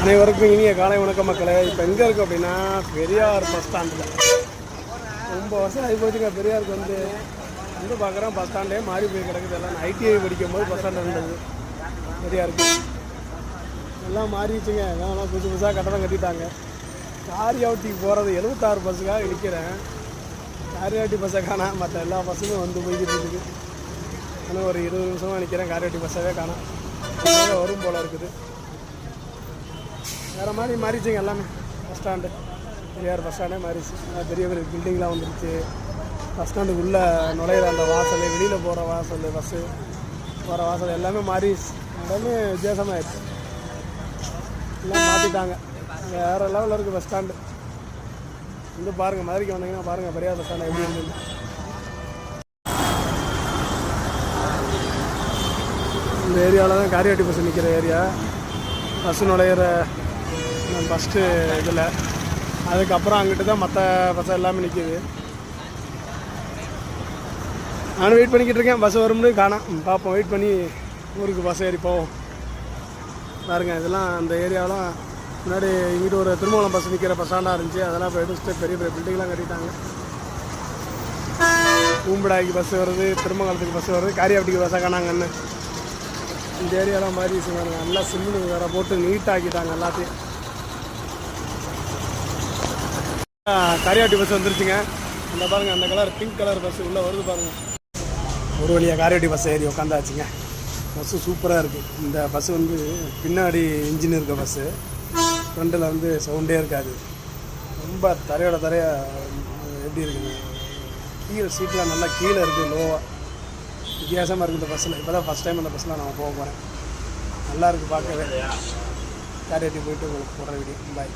அனைவருக்கும் இனிய காலை வணக்க மக்களே. இப்போ எங்கே இருக்குது அப்படின்னா பெரியார் பஸ் ஸ்டாண்டில். ரொம்ப வருஷம் ஆகி போச்சுங்க பெரியாருக்கு வந்து பார்க்குறேன். பஸ் ஸ்டாண்டே மாறி போய் கிடக்குது. எல்லாம் ஐடிஐ படிக்கும் போது பஸ் ஸ்டாண்ட் இருந்தது பெரியாருக்கு. எல்லாம் மாறிடுச்சுங்க. எல்லாம் புதுசு புதுசாக கட்டடம் கட்டிட்டாங்க. காரியாவட்டிக்கு போகிறது 76 பஸ்ஸுக்காக நிற்கிறேன். காரியாவட்டி பஸ்ஸை காணா, மற்ற எல்லா பஸ்ஸுமே வந்து போய்கிட்டு இருக்குது. ஆனால் ஒரு 20 நிமிஷமாக நிற்கிறேன். காரியாவட்டி பஸ்ஸாவே காணா. வரும் போல் இருக்குது. வேறு மாதிரி மாறிடுச்சுங்க எல்லாமே. பஸ் ஸ்டாண்டு பெரியார் பஸ் ஸ்டாண்டே மாறிடுச்சு. பெரிய பெரிய பில்டிங்லாம் வந்துருச்சு. பஸ் ஸ்டாண்டுக்கு உள்ளே நுழையிற அந்த வாசல், வெளியில் போகிற வாசல், பஸ்ஸு போகிற வாசல் எல்லாமே மாறிடுச்சு. எல்லாமே வித்தியாசமாகிடுச்சு. எல்லாம் மாற்றிட்டாங்க. வேறு லெவலில் இருக்குது பஸ் ஸ்டாண்டு. பாருங்கள், மதுரைக்கு வந்தீங்கன்னா பாருங்கள் பெரியார் பஸ் ஸ்டாண்டு எப்படி இருக்குது. இந்த ஏரியாவில் தான் காரியாட்டி பஸ் நிற்கிற ஏரியா. பஸ்ஸு நுழையிற ஃபஸ்ட்டு இதில், அதுக்கப்புறம் அங்கிட்டு தான் மற்ற பஸ் எல்லாமே நிற்கிது. நானும் வெயிட் பண்ணிக்கிட்டு இருக்கேன். பஸ் வரும்னு காணோம். பார்ப்போம், வெயிட் பண்ணி ஊருக்கு பஸ் ஏறி போவோம். பாருங்க, இதெல்லாம் அந்த ஏரியாவெலாம் முன்னாடி இங்கிட்டு ஒரு திருமங்கலம் பஸ் நிற்கிற பஸ் ஸ்டாண்டாக இருந்துச்சு. அதெல்லாம் இப்போ எடுத்துட்டு பெரிய பெரிய பில்டிங்லாம் கட்டிட்டாங்க. பூம்படாய்க்கு பஸ் வருது, திருமங்கலத்துக்கு பஸ் வருது, காரியாவட்டிக்கு பஸ்ஸாக காணாங்கன்னு. இந்த ஏரியாலாம் மாதிரி நல்லா சிம்னு வேறு போட்டு நீட்டாக்கிட்டாங்க எல்லாத்தையும். காரியாவட்டி பஸ் வந்துருச்சுங்க. அந்த பாருங்கள், அந்த கலர் பிங்க் கலர் பஸ்ஸு உள்ளே வருது பாருங்கள். ஒரு வழியாக காரியாவட்டி பஸ் ஏறி உட்காந்தாச்சுங்க. பஸ்ஸு சூப்பராக இருக்குது. இந்த பஸ்ஸு பின்னாடி இன்ஜின் இருக்க பஸ்ஸு, ஃப்ரண்டில் சவுண்டே இருக்காது. ரொம்ப தரையோட எப்படி இருக்குது, கீழே சீட்லாம் நல்லா கீழே இருக்குது, லோவாக வித்தியாசமாக இருக்குது இந்த பஸ்ஸில். இப்போ தான் ஃபஸ்ட் டைம் அந்த பஸ்ஸில் நான் போக போகிறேன். நல்லா இருக்குது பார்க்கவே. காரியாவட்டி போயிட்டு உங்களுக்கு போடுற வீடியோ. பாய்.